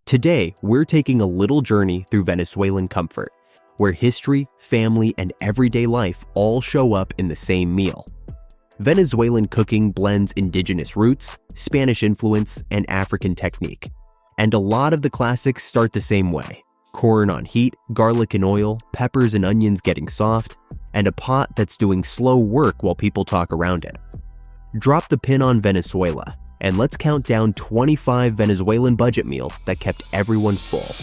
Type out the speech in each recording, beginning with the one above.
Today, we're taking a little journey through Venezuelan comfort, where history, family, and everyday life all show up in the same meal. Venezuelan cooking blends indigenous roots, Spanish influence, and African technique. And a lot of the classics start the same way: corn on heat, garlic and oil, peppers and onions getting soft, and a pot that's doing slow work while people talk around it. Drop the pin on Venezuela, and let's count down 25 Venezuelan budget meals that kept everyone full.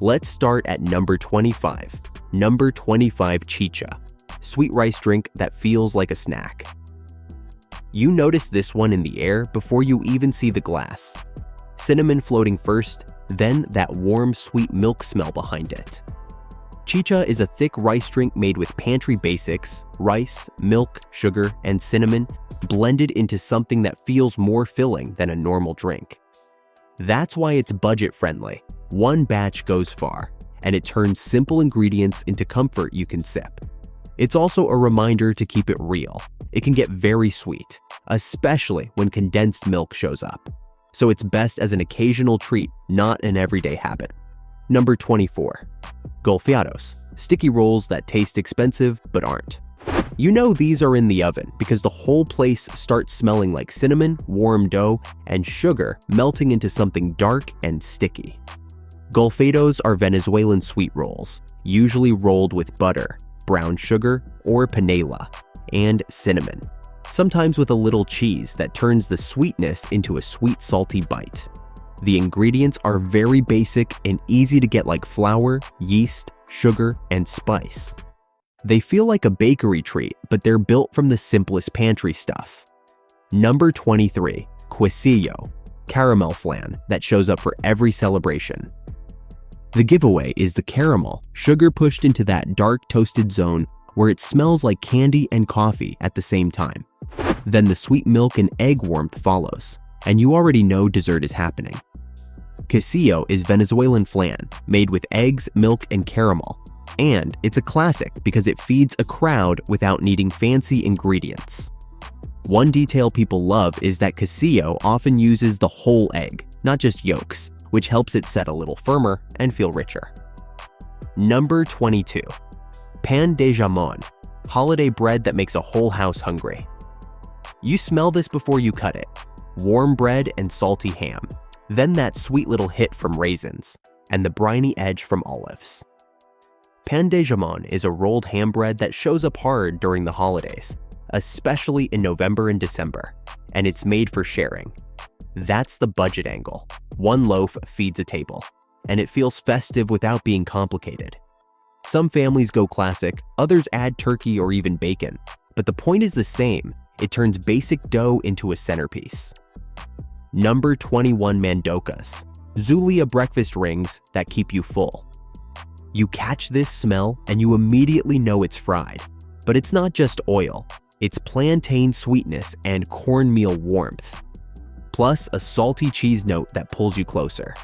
Let's start at number 25. Number 25 Chicha, sweet rice drink that feels like a snack. You notice this one in the air before you even see the glass. Cinnamon floating first, then that warm, sweet milk smell behind it. Chicha is a thick rice drink made with pantry basics, rice, milk, sugar, and cinnamon, blended into something that feels more filling than a normal drink. That's why it's budget-friendly. One batch goes far, and it turns simple ingredients into comfort you can sip. It's also a reminder to keep it real. It can get very sweet, especially when condensed milk shows up. So it's best as an occasional treat, not an everyday habit. Number 24. Golfeados, sticky rolls that taste expensive but aren't. You know these are in the oven because the whole place starts smelling like cinnamon, warm dough, and sugar melting into something dark and sticky. Golfeados are Venezuelan sweet rolls, usually rolled with butter, brown sugar, or panela, and cinnamon, sometimes with a little cheese that turns the sweetness into a sweet, salty bite. The ingredients are very basic and easy to get, like flour, yeast, sugar, and spice. They feel like a bakery treat, but they're built from the simplest pantry stuff. Number 23. Quesillo, caramel flan that shows up for every celebration. The giveaway is the caramel, sugar pushed into that dark toasted zone where it smells like candy and coffee at the same time. Then the sweet milk and egg warmth follows, and you already know dessert is happening. Quesillo is Venezuelan flan, made with eggs, milk, and caramel. And it's a classic because it feeds a crowd without needing fancy ingredients. One detail people love is that quesillo often uses the whole egg, not just yolks, which helps it set a little firmer and feel richer. Number 22. Pan de jamón, holiday bread that makes a whole house hungry. You smell this before you cut it: warm bread and salty ham, then that sweet little hit from raisins, and the briny edge from olives. Pan de jamón is a rolled ham bread that shows up hard during the holidays, especially in November and December, and it's made for sharing. That's the budget angle. One loaf feeds a table, and it feels festive without being complicated. Some families go classic, others add turkey or even bacon, but the point is the same: it turns basic dough into a centerpiece. Number 21 Mandocas, Zulia breakfast rings that keep you full. You catch this smell and you immediately know it's fried, but it's not just oil, it's plantain sweetness and cornmeal warmth, plus a salty cheese note that pulls you closer.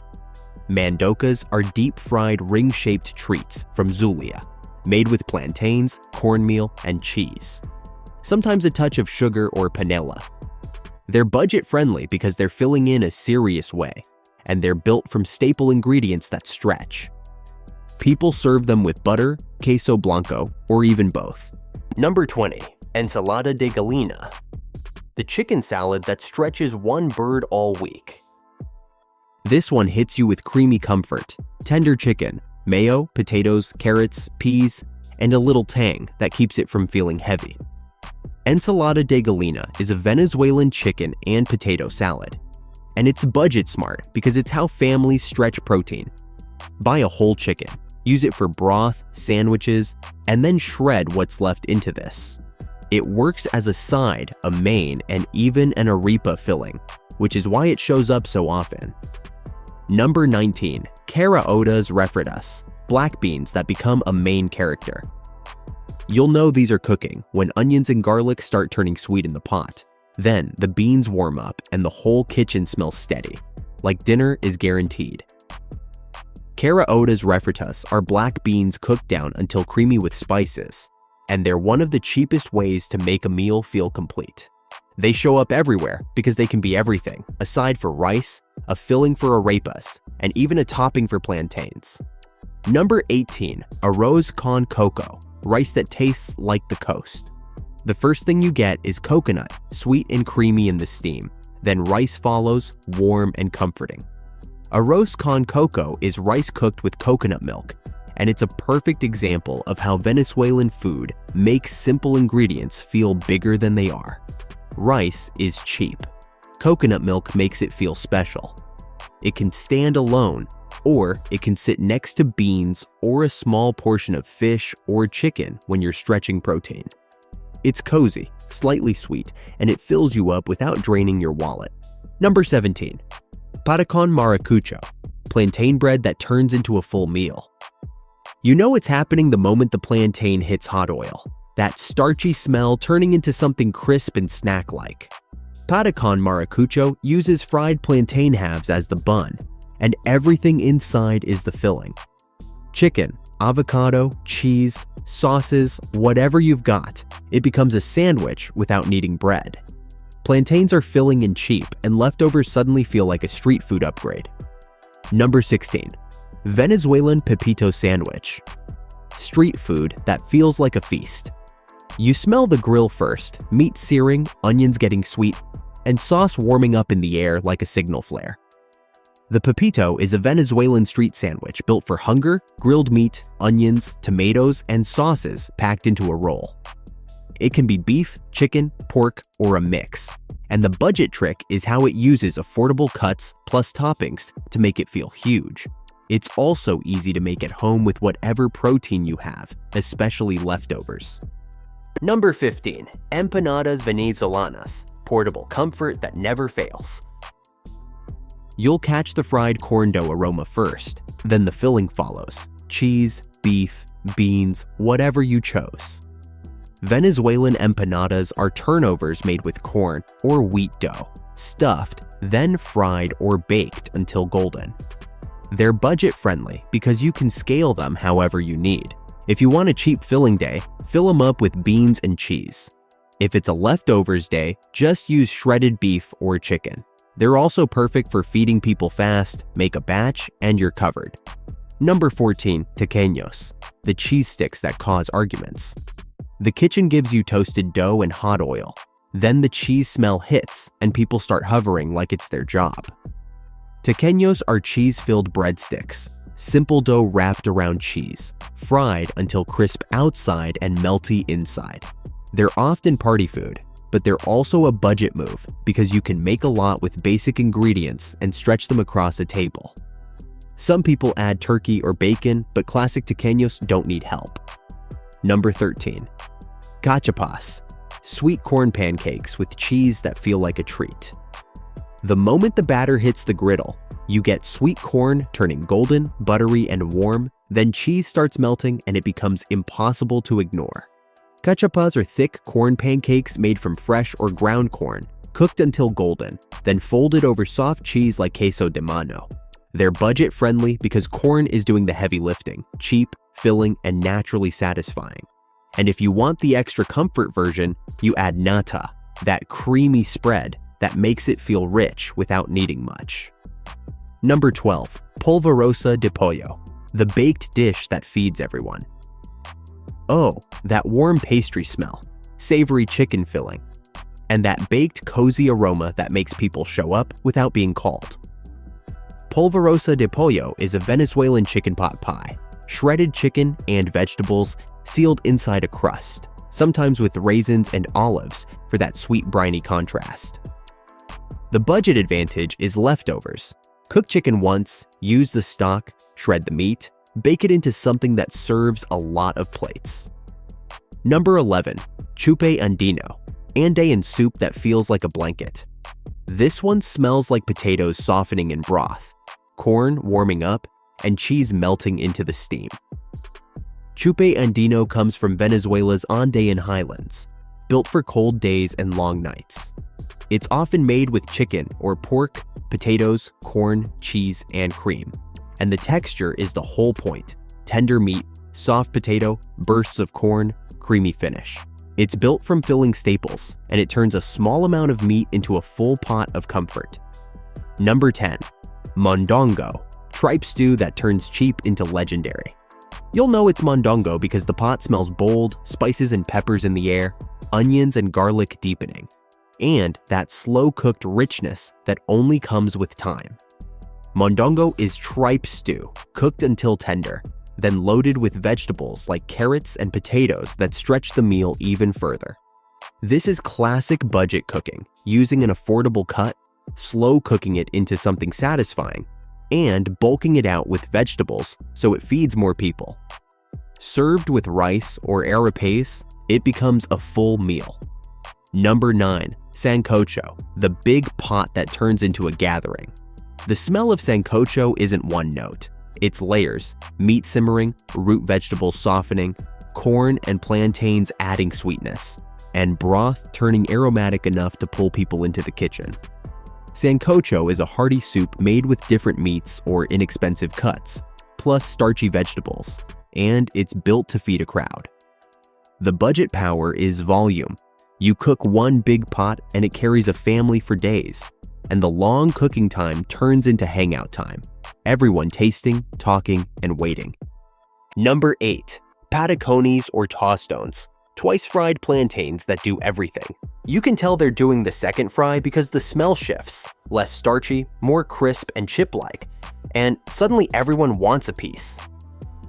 Mandocas are deep-fried ring-shaped treats from Zulia, made with plantains, cornmeal, and cheese. Sometimes a touch of sugar or panela. They're budget-friendly because they're filling in a serious way, and they're built from staple ingredients that stretch. People serve them with butter, queso blanco, or even both. Number 20. Ensalada de Gallina, the chicken salad that stretches one bird all week. This one hits you with creamy comfort, tender chicken, mayo, potatoes, carrots, peas, and a little tang that keeps it from feeling heavy. Ensalada de Gallina is a Venezuelan chicken and potato salad, and it's budget smart because it's how families stretch protein. Buy a whole chicken, use it for broth, sandwiches, and then shred what's left into this. It works as a side, a main, and even an arepa filling, which is why it shows up so often. Number 19. Caraotas Refritas, black beans that become a main character. You'll know these are cooking when onions and garlic start turning sweet in the pot. Then the beans warm up and the whole kitchen smells steady, like dinner is guaranteed. Caraotas Refritas are black beans cooked down until creamy with spices, and they're one of the cheapest ways to make a meal feel complete. They show up everywhere because they can be everything, aside for rice, a filling for arepas, and even a topping for plantains. Number 18, Arroz con Coco, rice that tastes like the coast. The first thing you get is coconut, sweet and creamy in the steam. Then rice follows, warm and comforting. Arroz con Coco is rice cooked with coconut milk, and it's a perfect example of how Venezuelan food makes simple ingredients feel bigger than they are. Rice is cheap. Coconut milk makes it feel special. It can stand alone, or it can sit next to beans or a small portion of fish or chicken when you're stretching protein. It's cozy, slightly sweet, and it fills you up without draining your wallet. Number 17, Patacón Maracucho, plantain bread that turns into a full meal. You know it's happening the moment the plantain hits hot oil, that starchy smell turning into something crisp and snack-like. Patacón Maracucho uses fried plantain halves as the bun, and everything inside is the filling. Chicken, avocado, cheese, sauces, whatever you've got, it becomes a sandwich without needing bread. Plantains are filling and cheap, and leftovers suddenly feel like a street food upgrade. Number 16, Venezuelan Pepito sandwich. Street food that feels like a feast. You smell the grill first, meat searing, onions getting sweet, and sauce warming up in the air like a signal flare. The Pepito is a Venezuelan street sandwich built for hunger, grilled meat, onions, tomatoes, and sauces packed into a roll. It can be beef, chicken, pork, or a mix. And the budget trick is how it uses affordable cuts plus toppings to make it feel huge. It's also easy to make at home with whatever protein you have, especially leftovers. Number 15, Empanadas Venezolanas, portable comfort that never fails. You'll catch the fried corn dough aroma first, then the filling follows. Cheese, beef, beans, whatever you chose. Venezuelan empanadas are turnovers made with corn or wheat dough, stuffed, then fried or baked until golden. They're budget-friendly because you can scale them however you need. If you want a cheap filling day, fill them up with beans and cheese. If it's a leftovers day, just use shredded beef or chicken. They're also perfect for feeding people fast, make a batch, and you're covered. Number 14, Tequeños, the cheese sticks that cause arguments. The kitchen gives you toasted dough and hot oil. Then the cheese smell hits, and people start hovering like it's their job. Tequeños are cheese-filled breadsticks, simple dough wrapped around cheese, fried until crisp outside and melty inside. They're often party food, but they're also a budget move because you can make a lot with basic ingredients and stretch them across a table. Some people add turkey or bacon, but classic tequeños don't need help. Number 13, Cachapas, sweet corn pancakes with cheese that feel like a treat. The moment the batter hits the griddle, you get sweet corn turning golden, buttery, and warm, then cheese starts melting and it becomes impossible to ignore. Cachapas are thick corn pancakes made from fresh or ground corn, cooked until golden, then folded over soft cheese like queso de mano. They're budget-friendly because corn is doing the heavy lifting, cheap, filling, and naturally satisfying. And if you want the extra comfort version, you add nata, that creamy spread that makes it feel rich without needing much. Number 12, Polvorosa de Pollo, the baked dish that feeds everyone. Oh, that warm pastry smell, savory chicken filling, and that baked cozy aroma that makes people show up without being called. Polvorosa de Pollo is a Venezuelan chicken pot pie, shredded chicken and vegetables sealed inside a crust, sometimes with raisins and olives for that sweet briny contrast. The budget advantage is leftovers. Cook chicken once, use the stock, shred the meat, bake it into something that serves a lot of plates. Number 11, Chupe Andino, Andean soup that feels like a blanket. This one smells like potatoes softening in broth, corn warming up, and cheese melting into the steam. Chupe Andino comes from Venezuela's Andean highlands, built for cold days and long nights. It's often made with chicken or pork, potatoes, corn, cheese, and cream. And the texture is the whole point. Tender meat, soft potato, bursts of corn, creamy finish. It's built from filling staples, and it turns a small amount of meat into a full pot of comfort. Number 10. Mondongo, tripe stew that turns cheap into legendary. You'll know it's Mondongo because the pot smells bold, spices and peppers in the air, onions and garlic deepening, and that slow-cooked richness that only comes with time. Mondongo is tripe stew, cooked until tender, then loaded with vegetables like carrots and potatoes that stretch the meal even further. This is classic budget cooking, using an affordable cut, slow cooking it into something satisfying, and bulking it out with vegetables so it feeds more people. Served with rice or arepas, it becomes a full meal. Number 9. Sancocho, the big pot that turns into a gathering. The smell of sancocho isn't one note. It's layers, meat simmering, root vegetables softening, corn and plantains adding sweetness, and broth turning aromatic enough to pull people into the kitchen. Sancocho is a hearty soup made with different meats or inexpensive cuts, plus starchy vegetables, and it's built to feed a crowd. The budget power is volume. You cook one big pot and it carries a family for days, and the long cooking time turns into hangout time. Everyone tasting, talking, and waiting. Number 8. Patacones or tostones, twice-fried plantains that do everything. You can tell they're doing the second fry because the smell shifts, less starchy, more crisp and chip-like, and suddenly everyone wants a piece.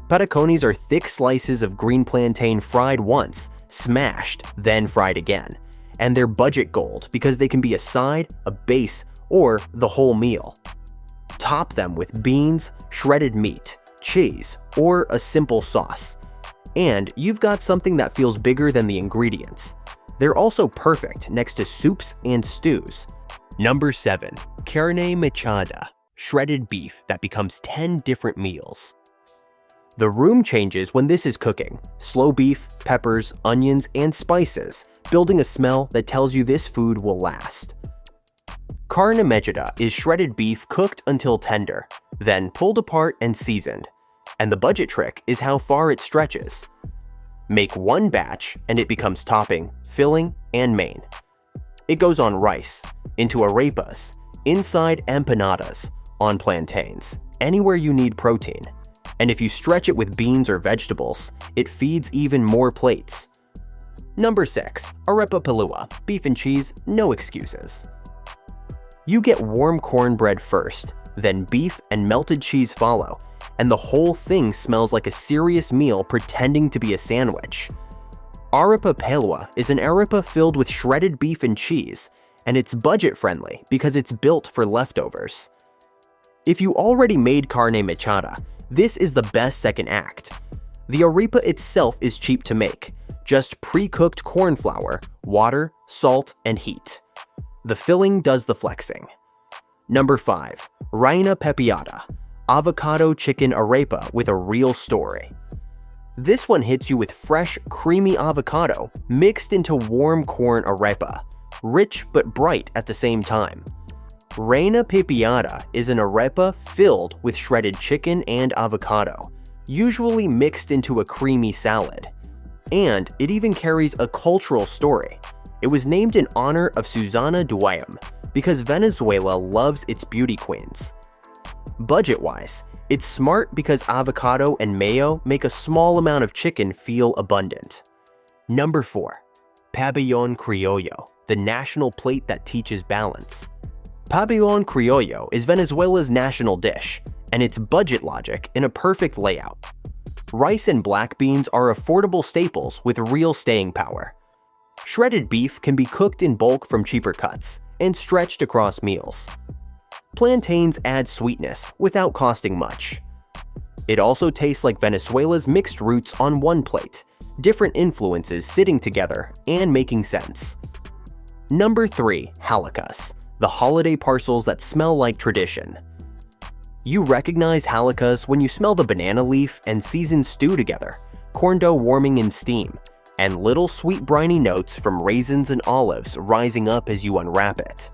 Patacones are thick slices of green plantain fried once, smashed, then fried again, and they're budget gold because they can be a side, a base, or the whole meal. Top them with beans, shredded meat, cheese, or a simple sauce, and you've got something that feels bigger than the ingredients. They're also perfect next to soups and stews. Number 7. Carne mechada, shredded beef that becomes 10 different meals. The room changes when this is cooking. Slow beef, peppers, onions, and spices, building a smell that tells you this food will last. Carne mechada is shredded beef cooked until tender, then pulled apart and seasoned. And the budget trick is how far it stretches. Make one batch and it becomes topping, filling, and main. It goes on rice, into arepas, inside empanadas, on plantains, anywhere you need protein. And if you stretch it with beans or vegetables, it feeds even more plates. Number 6. Arepa pelua, beef and cheese, no excuses. You get warm cornbread first, then beef and melted cheese follow, and the whole thing smells like a serious meal pretending to be a sandwich. Arepa pelua is an arepa filled with shredded beef and cheese, and it's budget-friendly because it's built for leftovers. If you already made carne mechada, this is the best second act. The arepa itself is cheap to make, just pre-cooked corn flour, water, salt, and heat. The filling does the flexing. Number 5. Reina pepiada, avocado chicken arepa with a real story. This one hits you with fresh, creamy avocado mixed into warm corn arepa, rich but bright at the same time. Reina pepiada is an arepa filled with shredded chicken and avocado, usually mixed into a creamy salad. And it even carries a cultural story. It was named in honor of Susana Duayam because Venezuela loves its beauty queens. Budget-wise, it's smart because avocado and mayo make a small amount of chicken feel abundant. Number 4. Pabellón Criollo, the national plate that teaches balance. Pabellón Criollo is Venezuela's national dish, and it's budget logic in a perfect layout. Rice and black beans are affordable staples with real staying power. Shredded beef can be cooked in bulk from cheaper cuts and stretched across meals. Plantains add sweetness without costing much. It also tastes like Venezuela's mixed roots on one plate, different influences sitting together and making sense. Number 3. Halakas, the holiday parcels that smell like tradition. You recognize halakas when you smell the banana leaf and seasoned stew together, corn dough warming in steam, and little sweet briny notes from raisins and olives rising up as you unwrap it.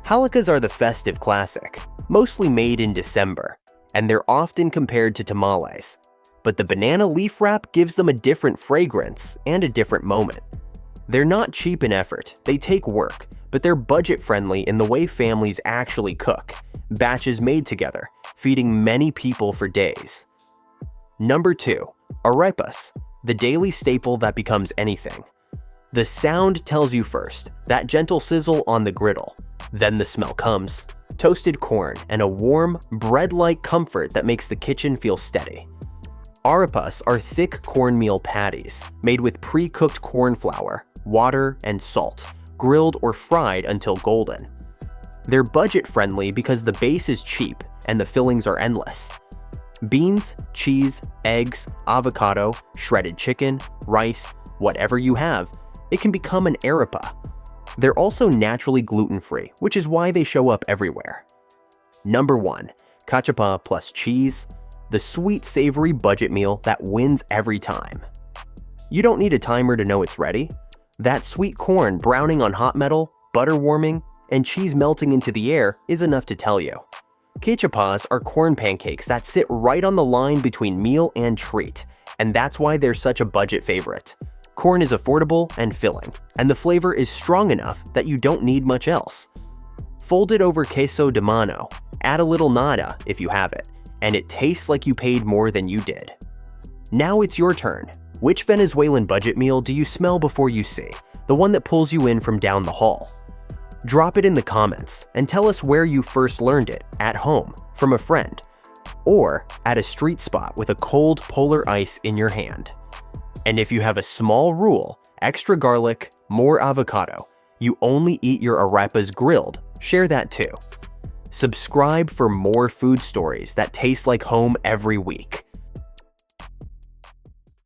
Halakas are the festive classic, mostly made in December, and they're often compared to tamales. But the banana leaf wrap gives them a different fragrance and a different moment. They're not cheap in effort, they take work, but they're budget-friendly in the way families actually cook, batches made together, feeding many people for days. Number 2. Arepas, the daily staple that becomes anything. The sound tells you first, that gentle sizzle on the griddle. Then the smell comes, toasted corn and a warm, bread-like comfort that makes the kitchen feel steady. Arepas are thick cornmeal patties made with pre-cooked corn flour, water, and salt, grilled or fried until golden. They're budget-friendly because the base is cheap and the fillings are endless. Beans, cheese, eggs, avocado, shredded chicken, rice, whatever you have, it can become an arepa. They're also naturally gluten-free, which is why they show up everywhere. Number 1. Cachapa plus cheese, the sweet savory budget meal that wins every time. You don't need a timer to know it's ready. That sweet corn browning on hot metal, butter warming, and cheese melting into the air is enough to tell you. Cachapas are corn pancakes that sit right on the line between meal and treat, and that's why they're such a budget favorite. Corn is affordable and filling, and the flavor is strong enough that you don't need much else. Fold it over queso de mano, add a little nata if you have it, and it tastes like you paid more than you did. Now it's your turn. Which Venezuelan budget meal do you smell before you see? The one that pulls you in from down the hall? Drop it in the comments and tell us where you first learned it, at home, from a friend, or at a street spot with a cold polar ice in your hand. And if you have a small rule, extra garlic, more avocado, you only eat your arepas grilled, share that too. Subscribe for more food stories that taste like home every week.